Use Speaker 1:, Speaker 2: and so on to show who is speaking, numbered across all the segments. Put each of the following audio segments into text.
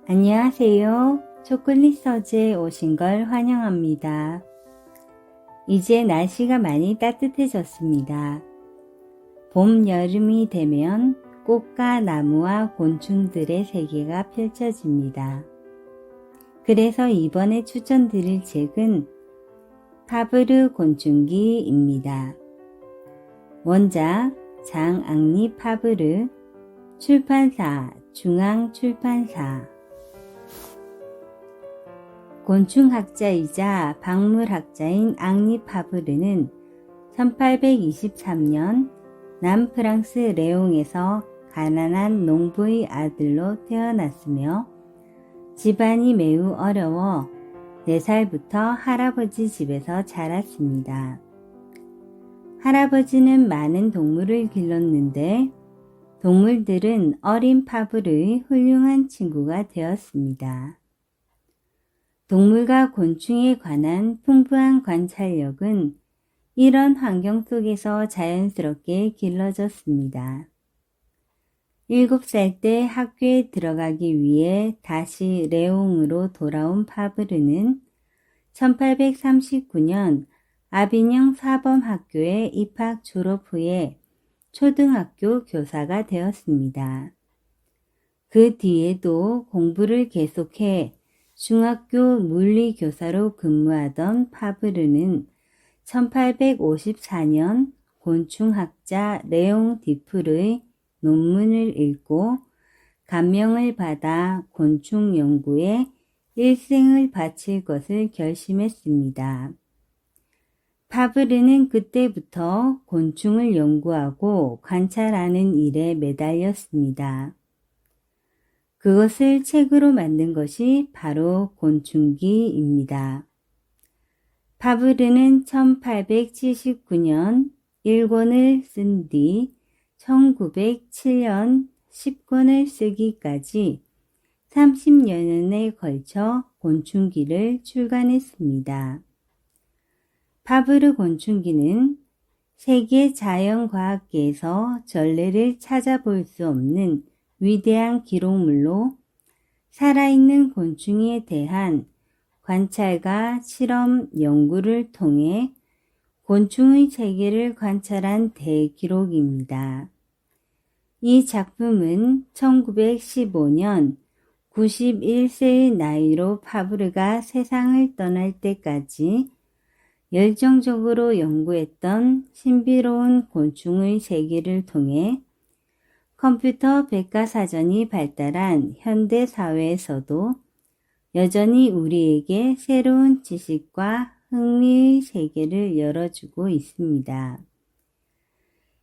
Speaker 1: 안녕하세요. 초콜릿 서재에 오신 걸 환영합니다. 이제 날씨가 많이 따뜻해졌습니다. 봄, 여름이 되면 꽃과 나무와 곤충들의 세계가 펼쳐집니다. 그래서 이번에 추천드릴 책은 파브르 곤충기입니다. 원작 장앙리 파브르, 출판사 중앙출판사. 곤충학자이자 박물학자인 앙리 파브르는 1823년 남프랑스 레옹에서 가난한 농부의 아들로 태어났으며 집안이 매우 어려워 4살부터 할아버지 집에서 자랐습니다. 할아버지는 많은 동물을 길렀는데 동물들은 어린 파브르의 훌륭한 친구가 되었습니다. 동물과 곤충에 관한 풍부한 관찰력은 이런 환경 속에서 자연스럽게 길러졌습니다. 7살 때 학교에 들어가기 위해 다시 레옹으로 돌아온 파브르는 1839년 아비뇽 사범학교에 입학 졸업 후에 초등학교 교사가 되었습니다. 그 뒤에도 공부를 계속해 중학교 물리교사로 근무하던 파브르는 1854년 곤충학자 레옹 디플의 논문을 읽고 감명을 받아 곤충 연구에 일생을 바칠 것을 결심했습니다. 파브르는 그때부터 곤충을 연구하고 관찰하는 일에 매달렸습니다. 그것을 책으로 만든 것이 바로 곤충기입니다. 파브르는 1879년 1권을 쓴 뒤 1907년 10권을 쓰기까지 30여 년에 걸쳐 곤충기를 출간했습니다. 파브르 곤충기는 세계 자연과학계에서 전례를 찾아볼 수 없는 위대한 기록물로 살아있는 곤충에 대한 관찰과 실험 연구를 통해 곤충의 세계를 관찰한 대기록입니다. 이 작품은 1915년 91세의 나이로 파브르가 세상을 떠날 때까지 열정적으로 연구했던 신비로운 곤충의 세계를 통해 컴퓨터 백과사전이 발달한 현대 사회에서도 여전히 우리에게 새로운 지식과 흥미의 세계를 열어주고 있습니다.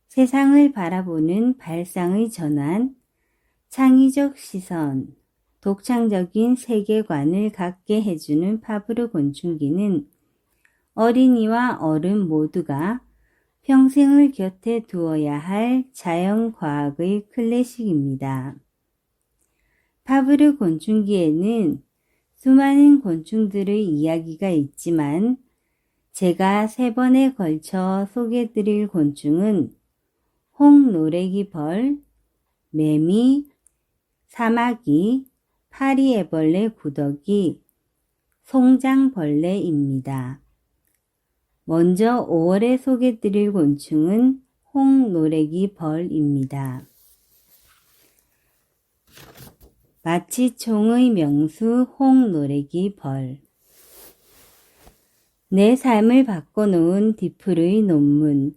Speaker 1: 세상을 바라보는 발상의 전환, 창의적 시선, 독창적인 세계관을 갖게 해주는 파브르 곤충기는 어린이와 어른 모두가 평생을 곁에 두어야 할 자연과학의 클래식입니다. 파브르 곤충기에는 수많은 곤충들의 이야기가 있지만 제가 3번에 걸쳐 소개드릴 곤충은 홍노래기벌, 매미, 사마귀, 파리애벌레 구더기, 송장벌레입니다. 먼저 5월에 소개드릴 곤충은 홍노래기벌입니다. 마치총의 명수 홍노래기벌. 내 삶을 바꿔놓은 디플의 논문.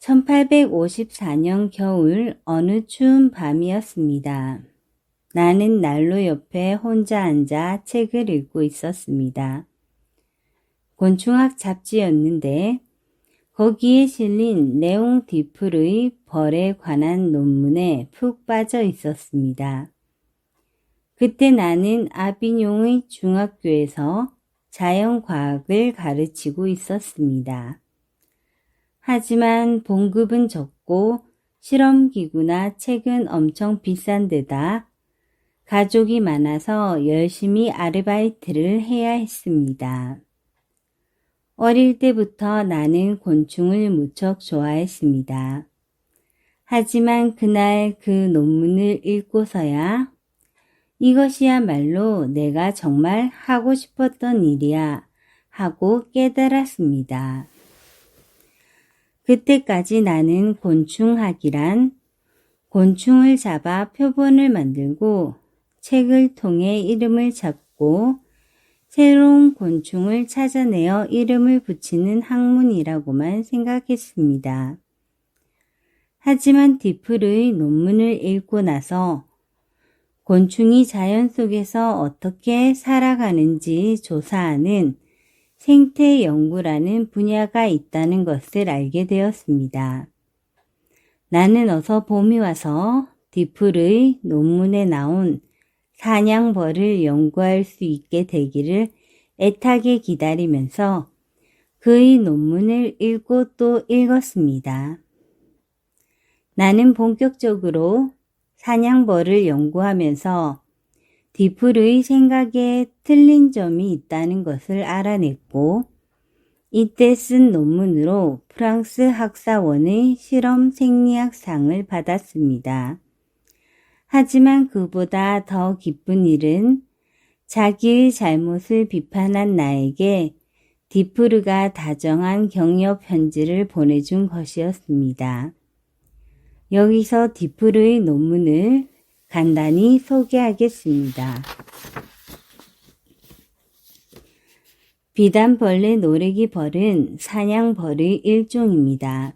Speaker 1: 1854년 겨울 어느 추운 밤이었습니다. 나는 난로 옆에 혼자 앉아 책을 읽고 있었습니다. 곤충학 잡지였는데 거기에 실린 레옹 디플의 벌에 관한 논문에 푹 빠져 있었습니다. 그때 나는 아비뇽의 중학교에서 자연과학을 가르치고 있었습니다. 하지만 봉급은 적고 실험기구나 책은 엄청 비싼 데다 가족이 많아서 열심히 아르바이트를 해야 했습니다. 어릴 때부터 나는 곤충을 무척 좋아했습니다. 하지만 그날 그 논문을 읽고서야 이것이야말로 내가 정말 하고 싶었던 일이야 하고 깨달았습니다. 그때까지 나는 곤충학이란 곤충을 잡아 표본을 만들고 책을 통해 이름을 잡고 새로운 곤충을 찾아내어 이름을 붙이는 학문이라고만 생각했습니다. 하지만 디플의 논문을 읽고 나서 곤충이 자연 속에서 어떻게 살아가는지 조사하는 생태 연구라는 분야가 있다는 것을 알게 되었습니다. 나는 어서 봄이 와서 디플의 논문에 나온 사냥벌을 연구할 수 있게 되기를 애타게 기다리면서 그의 논문을 읽고 또 읽었습니다. 나는 본격적으로 사냥벌을 연구하면서 디플의 생각에 틀린 점이 있다는 것을 알아냈고 이때 쓴 논문으로 프랑스 학사원의 실험 생리학상을 받았습니다. 하지만 그보다 더 기쁜 일은 자기의 잘못을 비판한 나에게 디프르가 다정한 격려 편지를 보내준 것이었습니다. 여기서 디프르의 논문을 간단히 소개하겠습니다. 비단벌레 노래기벌은 사냥벌의 일종입니다.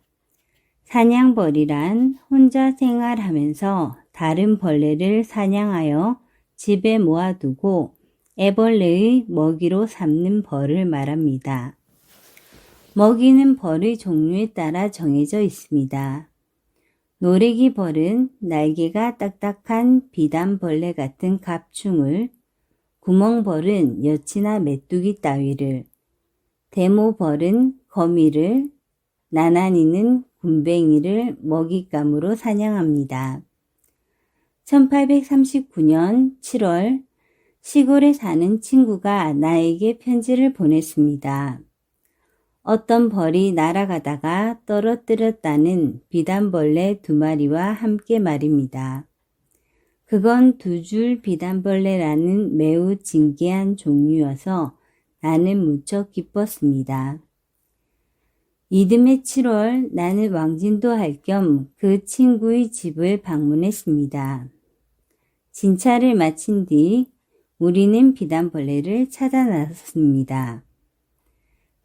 Speaker 1: 사냥벌이란 혼자 생활하면서 다른 벌레를 사냥하여 집에 모아두고 애벌레의 먹이로 삼는 벌을 말합니다. 먹이는 벌의 종류에 따라 정해져 있습니다. 노래기벌은 날개가 딱딱한 비단벌레 같은 갑충을, 구멍벌은 여치나 메뚜기 따위를, 대모벌은 거미를, 나나니는 군뱅이를 먹잇감으로 사냥합니다. 1839년 7월 시골에 사는 친구가 나에게 편지를 보냈습니다. 어떤 벌이 날아가다가 떨어뜨렸다는 비단벌레 2마리와 함께 말입니다. 그건 2줄 비단벌레라는 매우 진귀한 종류여서 나는 무척 기뻤습니다. 이듬해 7월 나는 왕진도 할 겸 그 친구의 집을 방문했습니다. 진찰을 마친 뒤 우리는 비단벌레를 찾아 나섰습니다.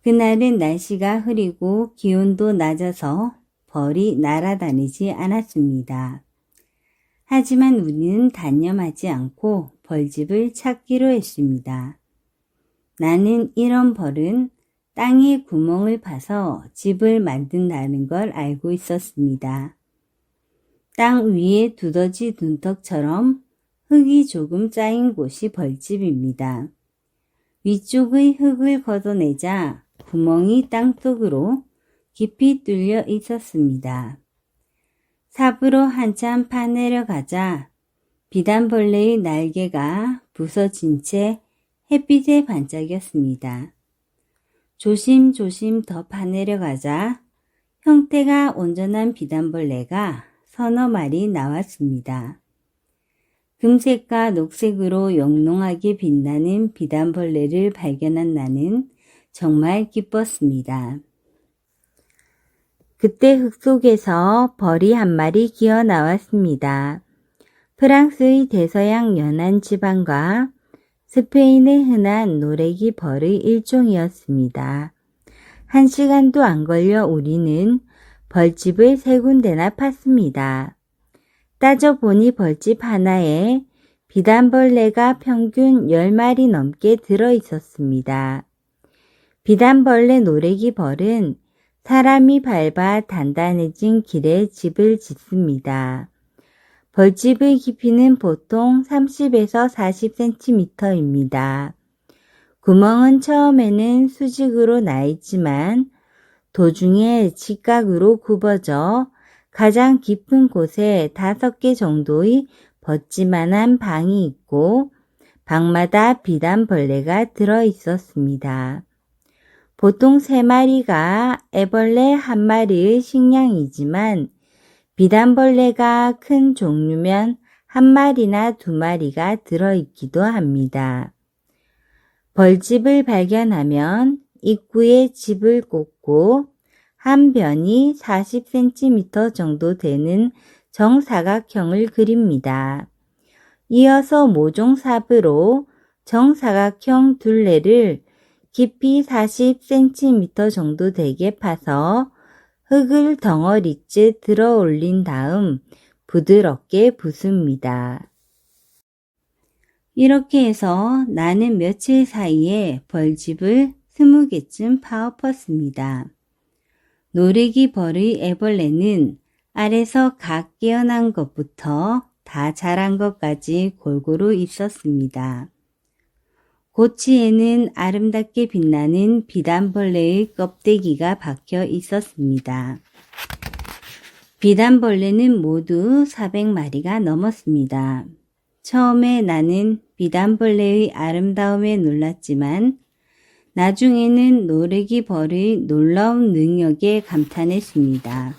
Speaker 1: 그날은 날씨가 흐리고 기온도 낮아서 벌이 날아다니지 않았습니다. 하지만 우리는 단념하지 않고 벌집을 찾기로 했습니다. 나는 이런 벌은 땅에 구멍을 파서 집을 만든다는 걸 알고 있었습니다. 땅 위에 두더지 눈턱처럼 흙이 조금 쌓인 곳이 벌집입니다. 위쪽의 흙을 걷어내자 구멍이 땅속으로 깊이 뚫려 있었습니다. 삽으로 한참 파내려가자 비단벌레의 날개가 부서진 채 햇빛에 반짝였습니다. 조심조심 더 파내려가자 형태가 온전한 비단벌레가 서너 마리 나왔습니다. 금색과 녹색으로 영롱하게 빛나는 비단벌레를 발견한 나는 정말 기뻤습니다. 그때 흙 속에서 벌이 한 마리 기어 나왔습니다. 프랑스의 대서양 연안 지방과 스페인에 흔한 노래기 벌의 일종이었습니다. 1시간도 안 걸려 우리는 벌집을 3군데나 팠습니다. 따져보니 벌집 하나에 비단벌레가 평균 10마리 넘게 들어있었습니다. 비단벌레 노래기 벌은 사람이 밟아 단단해진 길에 집을 짓습니다. 벌집의 깊이는 보통 30에서 40cm입니다. 구멍은 처음에는 수직으로 나 있지만 도중에 직각으로 굽어져 가장 깊은 곳에 5개 정도의 벗지만한 방이 있고 방마다 비단벌레가 들어 있었습니다. 보통 3마리가 애벌레 1마리의 식량이지만 비단벌레가 큰 종류면 한 마리나 두 마리가 들어있기도 합니다. 벌집을 발견하면 입구에 집을 꽂고 한 변이 40cm 정도 되는 정사각형을 그립니다. 이어서 모종삽으로 정사각형 둘레를 깊이 40cm 정도 되게 파서 흙을 덩어리째 들어 올린 다음 부드럽게 붓습니다. 이렇게 해서 나는 며칠 사이에 벌집을 20개쯤 파엎었습니다. 노래기 벌의 애벌레는 알에서 각 깨어난 것부터 다 자란 것까지 골고루 있었습니다. 고치에는 아름답게 빛나는 비단벌레의 껍데기가 박혀 있었습니다. 비단벌레는 모두 400마리가 넘었습니다. 처음에 나는 비단벌레의 아름다움에 놀랐지만 나중에는 노래기 벌의 놀라운 능력에 감탄했습니다.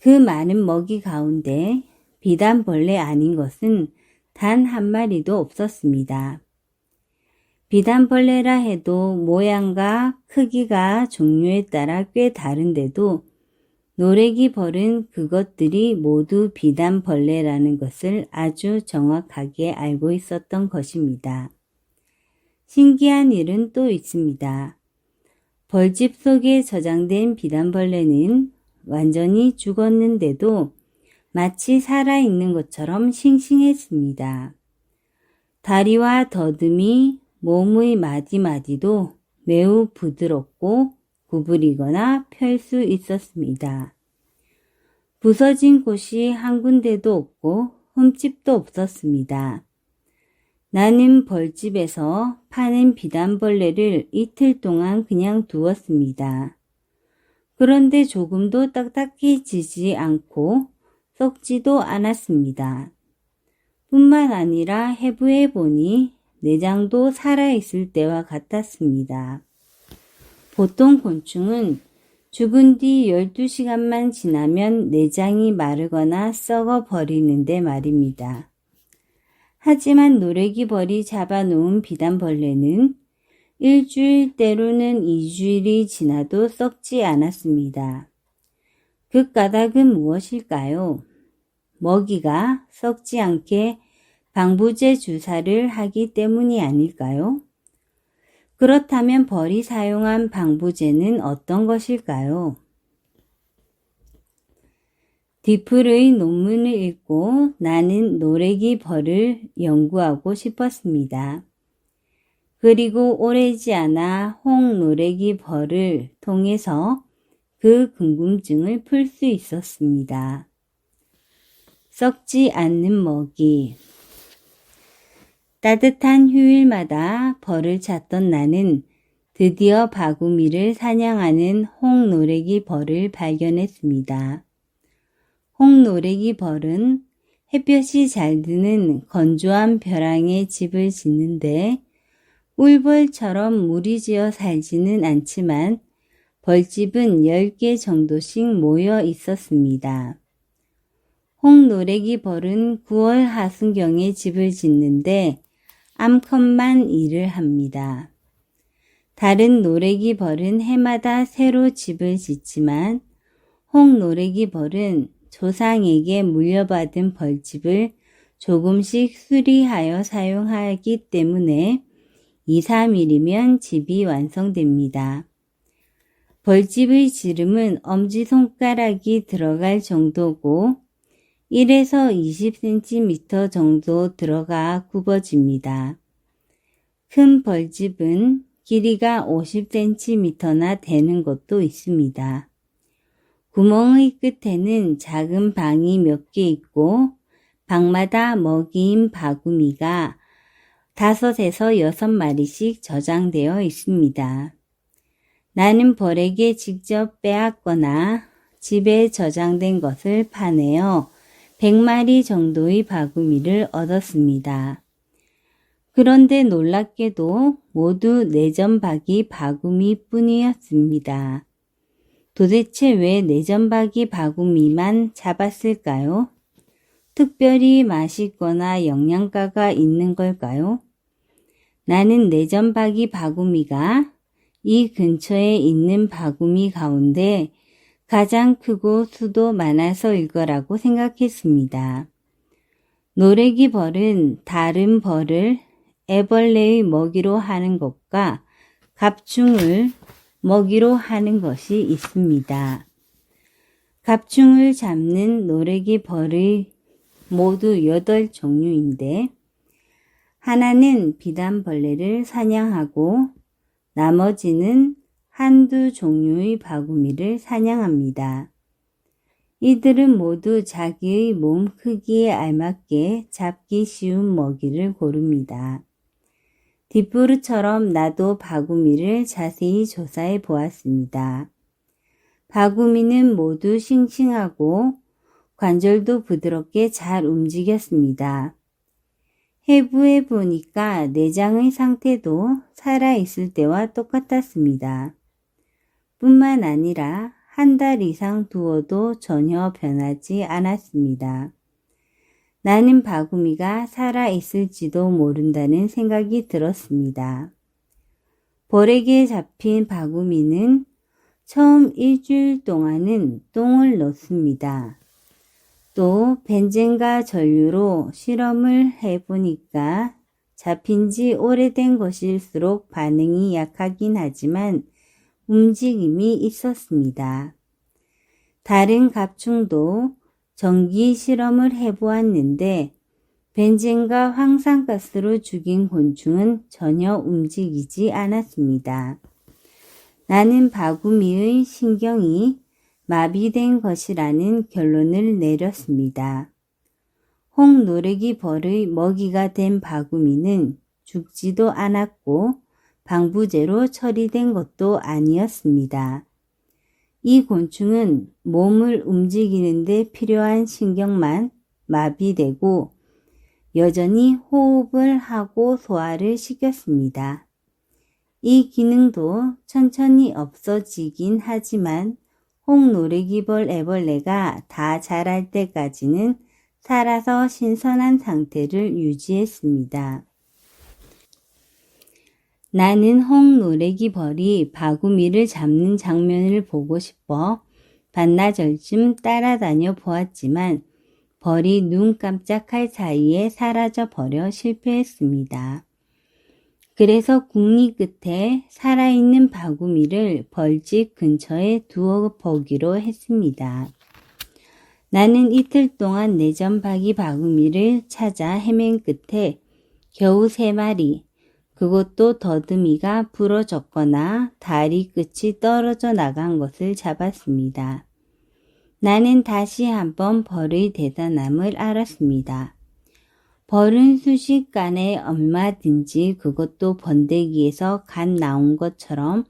Speaker 1: 그 많은 먹이 가운데 비단벌레 아닌 것은 단 한 마리도 없었습니다. 비단벌레라 해도 모양과 크기가 종류에 따라 꽤 다른데도 노래기 벌은 그것들이 모두 비단벌레라는 것을 아주 정확하게 알고 있었던 것입니다. 신기한 일은 또 있습니다. 벌집 속에 저장된 비단벌레는 완전히 죽었는데도 마치 살아있는 것처럼 싱싱했습니다. 다리와 더듬이, 몸의 마디마디도 매우 부드럽고 구부리거나 펼 수 있었습니다. 부서진 곳이 한 군데도 없고 흠집도 없었습니다. 나는 벌집에서 파낸 비단벌레를 이틀 동안 그냥 두었습니다. 그런데 조금도 딱딱해지지 않고 썩지도 않았습니다. 뿐만 아니라 해부해 보니 내장도 살아있을 때와 같았습니다. 보통 곤충은 죽은 뒤 12시간만 지나면 내장이 마르거나 썩어 버리는데 말입니다. 하지만 노래기 벌이 잡아놓은 비단벌레는 일주일 때로는 2주일이 지나도 썩지 않았습니다. 그 까닭은 무엇일까요? 먹이가 썩지 않게 방부제 주사를 하기 때문이 아닐까요? 그렇다면 벌이 사용한 방부제는 어떤 것일까요? 디플의 논문을 읽고 나는 노래기 벌을 연구하고 싶었습니다. 그리고 오래지 않아 홍노래기 벌을 통해서 그 궁금증을 풀 수 있었습니다. 썩지 않는 먹이. 따뜻한 휴일마다 벌을 찾던 나는 드디어 바구미를 사냥하는 홍노래기 벌을 발견했습니다. 홍노래기 벌은 햇볕이 잘 드는 건조한 벼랑에 집을 짓는데 꿀벌처럼 무리지어 살지는 않지만 벌집은 10개 정도씩 모여 있었습니다. 홍노래기 벌은 9월 하순경에 집을 짓는데 암컷만 일을 합니다. 다른 노래기 벌은 해마다 새로 집을 짓지만 홍노래기 벌은 조상에게 물려받은 벌집을 조금씩 수리하여 사용하기 때문에 2, 3일이면 집이 완성됩니다. 벌집의 지름은 엄지손가락이 들어갈 정도고 1에서 20cm 정도 들어가 굽어집니다. 큰 벌집은 길이가 50cm나 되는 것도 있습니다. 구멍의 끝에는 작은 방이 몇 개 있고 방마다 먹이인 바구미가 5에서 6마리씩 저장되어 있습니다. 나는 벌에게 직접 빼앗거나 집에 저장된 것을 파내어 100마리 정도의 바구미를 얻었습니다. 그런데 놀랍게도 모두 내전박이 바구미 뿐이었습니다. 도대체 왜 내전박이 바구미만 잡았을까요? 특별히 맛있거나 영양가가 있는 걸까요? 나는 내전박이 바구미가 이 근처에 있는 바구미 가운데 가장 크고 수도 많아서일 거라고 생각했습니다. 노래기 벌은 다른 벌을 애벌레의 먹이로 하는 것과 갑충을 먹이로 하는 것이 있습니다. 갑충을 잡는 노래기 벌의 모두 8종류인데 하나는 비단벌레를 사냥하고 나머지는 한두 종류의 바구미를 사냥합니다. 이들은 모두 자기의 몸 크기에 알맞게 잡기 쉬운 먹이를 고릅니다. 뒷부르처럼 나도 바구미를 자세히 조사해 보았습니다. 바구미는 모두 싱싱하고 관절도 부드럽게 잘 움직였습니다. 해부해 보니까 내장의 상태도 살아있을 때와 똑같았습니다. 뿐만 아니라 한 달 이상 두어도 전혀 변하지 않았습니다. 나는 바구미가 살아있을지도 모른다는 생각이 들었습니다. 벌에게 잡힌 바구미는 처음 일주일 동안은 똥을 넣습니다. 또 벤젠과 전류로 실험을 해보니까 잡힌 지 오래된 것일수록 반응이 약하긴 하지만 움직임이 있었습니다. 다른 갑충도 전기 실험을 해보았는데 벤젠과 황산가스로 죽인 곤충은 전혀 움직이지 않았습니다. 나는 바구미의 신경이 마비된 것이라는 결론을 내렸습니다. 홍노래기 벌의 먹이가 된 바구미는 죽지도 않았고 방부제로 처리된 것도 아니었습니다. 이 곤충은 몸을 움직이는 데 필요한 신경만 마비되고 여전히 호흡을 하고 소화를 시켰습니다. 이 기능도 천천히 없어지긴 하지만 홍노래기벌 애벌레가 다 자랄 때까지는 살아서 신선한 상태를 유지했습니다. 나는 홍노래기벌이 바구미를 잡는 장면을 보고 싶어 반나절쯤 따라다녀 보았지만 벌이 눈 깜짝할 사이에 사라져 버려 실패했습니다. 그래서 궁리 끝에 살아있는 바구미를 벌집 근처에 두어 보기로 했습니다. 나는 이틀 동안 내전박이 바구미를 찾아 헤맨 끝에 겨우 3마리, 그것도 더듬이가 부러졌거나 다리 끝이 떨어져 나간 것을 잡았습니다. 나는 다시 한번 벌의 대단함을 알았습니다. 벌은 순식간에 얼마든지 그것도 번데기에서 갓 나온 것처럼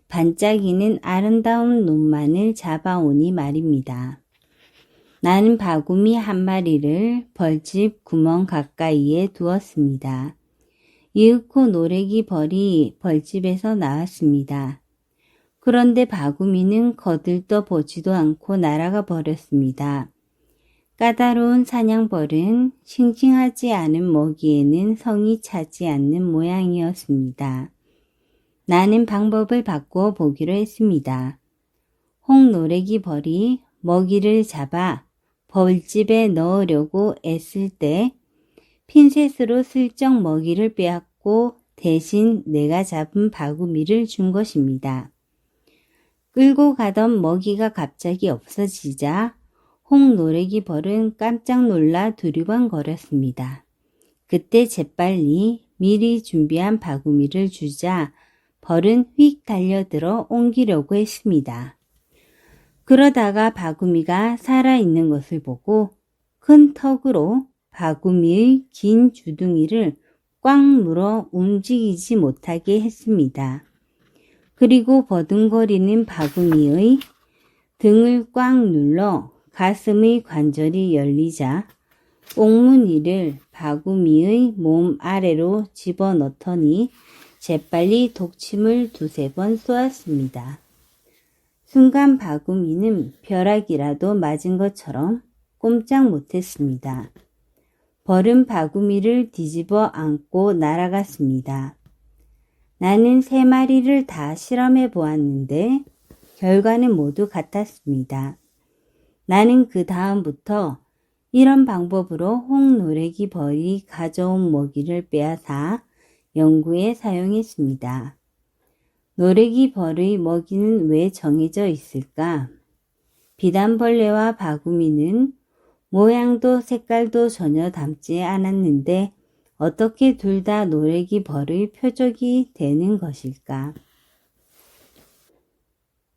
Speaker 1: 반짝이는 아름다운 놈만을 잡아오니 말입니다. 나는 바구미 1마리를 벌집 구멍 가까이에 두었습니다. 이윽고 노래기 벌이 벌집에서 나왔습니다. 그런데 바구미는 거들떠 보지도 않고 날아가 버렸습니다. 까다로운 사냥벌은 싱싱하지 않은 먹이에는 성이 차지 않는 모양이었습니다. 나는 방법을 바꿔 보기로 했습니다. 홍노래기 벌이 먹이를 잡아 벌집에 넣으려고 애쓸 때 핀셋으로 슬쩍 먹이를 빼앗고 대신 내가 잡은 바구미를 준 것입니다. 끌고 가던 먹이가 갑자기 없어지자 홍노래기 벌은 깜짝 놀라 두리번거렸습니다. 그때 재빨리 미리 준비한 바구미를 주자 벌은 휙 달려들어 옮기려고 했습니다. 그러다가 바구미가 살아있는 것을 보고 큰 턱으로 바구미의 긴 주둥이를 꽉 물어 움직이지 못하게 했습니다. 그리고 버둥거리는 바구미의 등을 꽉 눌러 가슴의 관절이 열리자 옥무늬를 바구미의 몸 아래로 집어넣더니 재빨리 독침을 2-3번 쏘았습니다. 순간 바구미는 벼락이라도 맞은 것처럼 꼼짝 못했습니다. 벌은 바구미를 뒤집어 안고 날아갔습니다. 나는 3마리를 다 실험해 보았는데 결과는 모두 같았습니다. 나는 그 다음부터 이런 방법으로 홍노래기 벌이 가져온 먹이를 빼앗아 연구에 사용했습니다. 노래기 벌의 먹이는 왜 정해져 있을까? 비단벌레와 바구미는 모양도 색깔도 전혀 닮지 않았는데 어떻게 둘 다 노래기 벌의 표적이 되는 것일까?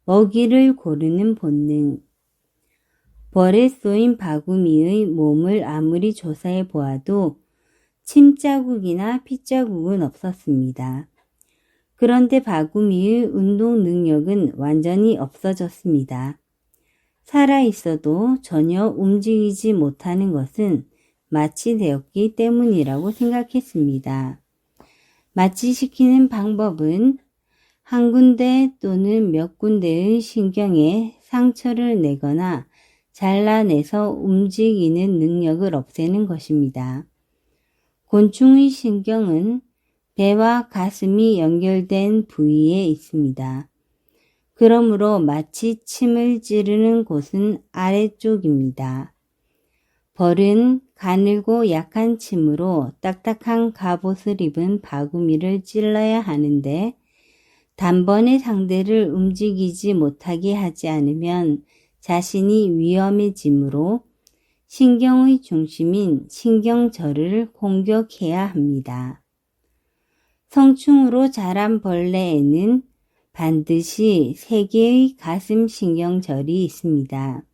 Speaker 1: 먹이를 고르는 본능. 벌에 쏘인 바구미의 몸을 아무리 조사해 보아도 침자국이나 핏자국은 없었습니다. 그런데 바구미의 운동 능력은 완전히 없어졌습니다. 살아있어도 전혀 움직이지 못하는 것은 마취되었기 때문이라고 생각했습니다. 마취시키는 방법은 한 군데 또는 몇 군데의 신경에 상처를 내거나 잘라내서 움직이는 능력을 없애는 것입니다. 곤충의 신경은 배와 가슴이 연결된 부위에 있습니다. 그러므로 마치 침을 찌르는 곳은 아래쪽입니다. 벌은 가늘고 약한 침으로 딱딱한 갑옷을 입은 바구미를 찔러야 하는데 단번에 상대를 움직이지 못하게 하지 않으면 자신이 위험해지므로 신경의 중심인 신경절을 공격해야 합니다. 성충으로 자란 벌레에는 반드시 3개의 가슴 신경절이 있습니다.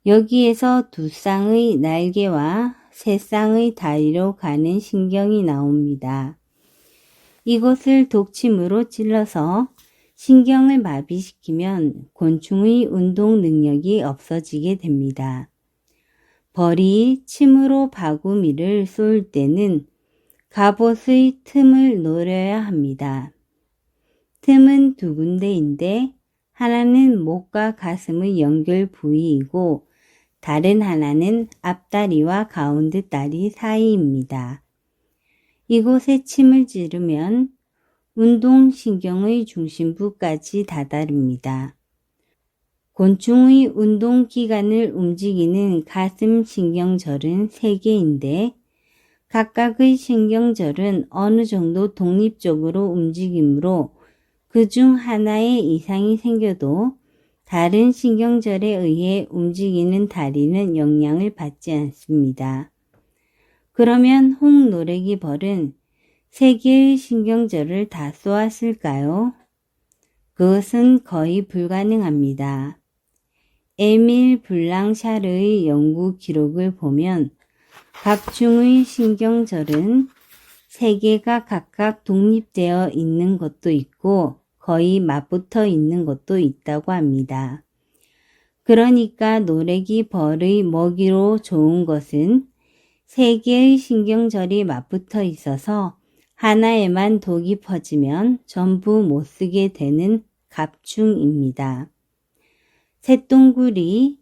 Speaker 1: 여기에서 2쌍의 날개와 3쌍의 다리로 가는 신경이 나옵니다. 이곳을 독침으로 찔러서 신경을 마비시키면 곤충의 운동 능력이 없어지게 됩니다. 벌이 침으로 바구미를 쏠 때는 갑옷의 틈을 노려야 합니다. 틈은 2군데인데 하나는 목과 가슴의 연결 부위이고 다른 하나는 앞다리와 가운데 다리 사이입니다. 이곳에 침을 찌르면 운동신경의 중심부까지 다다릅니다. 곤충의 운동기관을 움직이는 가슴 신경절은 3개인데 각각의 신경절은 어느 정도 독립적으로 움직이므로 그중 하나에 이상이 생겨도 다른 신경절에 의해 움직이는 다리는 영향을 받지 않습니다. 그러면 홍노래기 벌은 3개의 신경절을 다 쏘았을까요? 그것은 거의 불가능합니다. 에밀 블랑샤르의 연구 기록을 보면 각중의 신경절은 3개가 각각 독립되어 있는 것도 있고 거의 맞붙어 있는 것도 있다고 합니다. 그러니까 노래기 벌의 먹이로 좋은 것은 3개의 신경절이 맞붙어 있어서 하나에만 독이 퍼지면 전부 못쓰게 되는 갑충입니다. 새똥구리,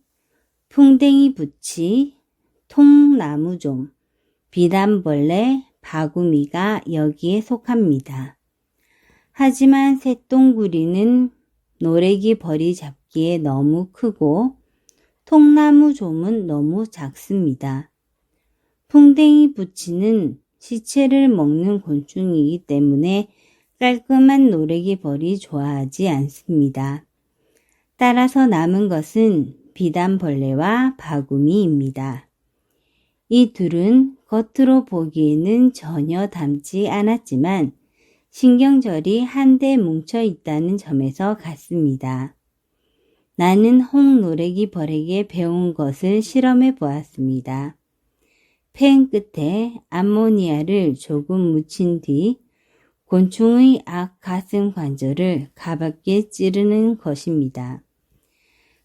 Speaker 1: 풍뎅이 부치, 통나무종, 비단벌레, 바구미가 여기에 속합니다. 하지만 새똥구리는 노래기 벌이 잡기에 너무 크고 통나무좀은 너무 작습니다. 풍뎅이 부치는 시체를 먹는 곤충이기 때문에 깔끔한 노래기 벌이 좋아하지 않습니다. 따라서 남은 것은 비단벌레와 바구미입니다. 이 둘은 겉으로 보기에는 전혀 닮지 않았지만 신경절이 한데 뭉쳐 있다는 점에서 같습니다. 나는 홍노래기 벌에게 배운 것을 실험해 보았습니다. 펜 끝에 암모니아를 조금 묻힌 뒤 곤충의 앞 가슴 관절을 가볍게 찌르는 것입니다.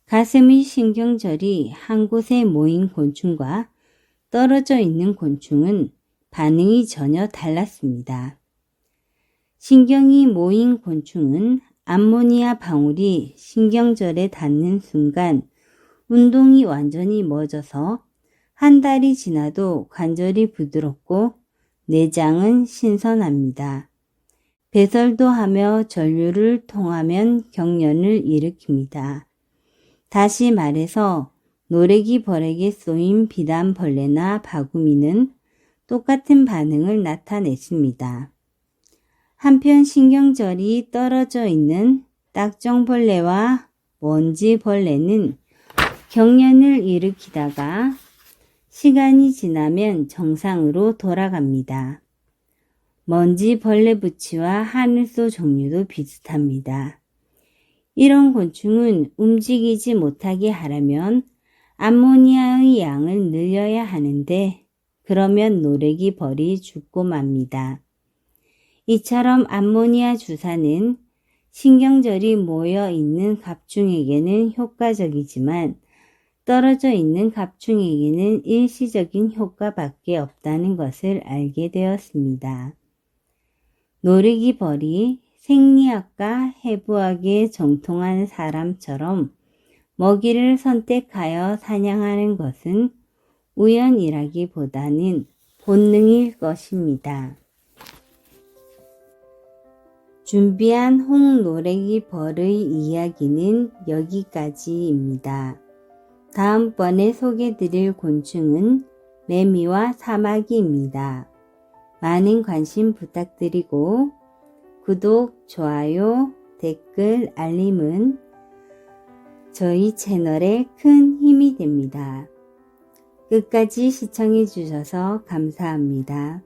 Speaker 1: 가슴의 신경절이 한 곳에 모인 곤충과 떨어져 있는 곤충은 반응이 전혀 달랐습니다. 신경이 모인 곤충은 암모니아 방울이 신경절에 닿는 순간 운동이 완전히 멎어서 한 달이 지나도 관절이 부드럽고 내장은 신선합니다. 배설도 하며 전류를 통하면 경련을 일으킵니다. 다시 말해서 노래기 벌에게 쏘인 비단벌레나 바구미는 똑같은 반응을 나타냈습니다. 한편 신경절이 떨어져 있는 딱정벌레와 먼지벌레는 경련을 일으키다가 시간이 지나면 정상으로 돌아갑니다. 먼지벌레부치와 하늘소 종류도 비슷합니다. 이런 곤충은 움직이지 못하게 하려면 암모니아의 양을 늘려야 하는데 그러면 노래기 벌이 죽고 맙니다. 이처럼 암모니아 주사는 신경절이 모여 있는 갑충에게는 효과적이지만 떨어져 있는 갑충에게는 일시적인 효과밖에 없다는 것을 알게 되었습니다. 노래기 벌이 생리학과 해부학에 정통한 사람처럼 먹이를 선택하여 사냥하는 것은 우연이라기보다는 본능일 것입니다. 준비한 홍노래기 벌의 이야기는 여기까지입니다. 다음번에 소개드릴 곤충은 매미와 사마귀입니다. 많은 관심 부탁드리고 구독, 좋아요, 댓글, 알림은 저희 채널에 큰 힘이 됩니다. 끝까지 시청해 주셔서 감사합니다.